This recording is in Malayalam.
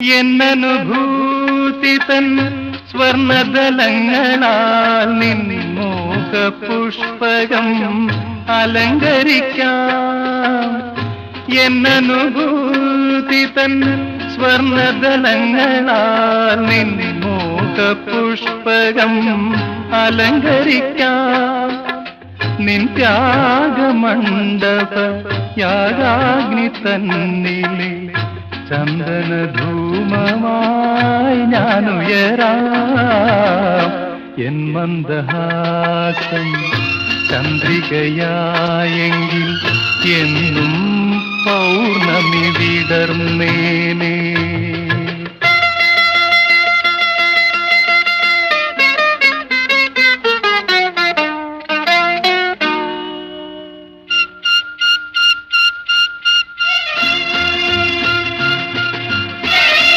എന്നനുഭൂതി തൻ സ്വർണദലങ്ങളാൽ നിൻമോഹ പുഷ്പകം അലങ്കരിക്കാം. എന്നനുഭൂതി തൻ സ്വർണദലങ്ങളാൽ നിൻമോഹ പുഷ്പകം അലങ്കരിക്കാം. നിൻ ത്യാഗമണ്ഡപ യാഗാഗ്നി തന്നിലെ ചന്ദനധൂമമായി ഞാനുയരാം. എൻ മന്ദഹാസം ചന്ദ്രികയായെങ്കിൽ എന്നും പൗർണമി വിടർന്നേനേ.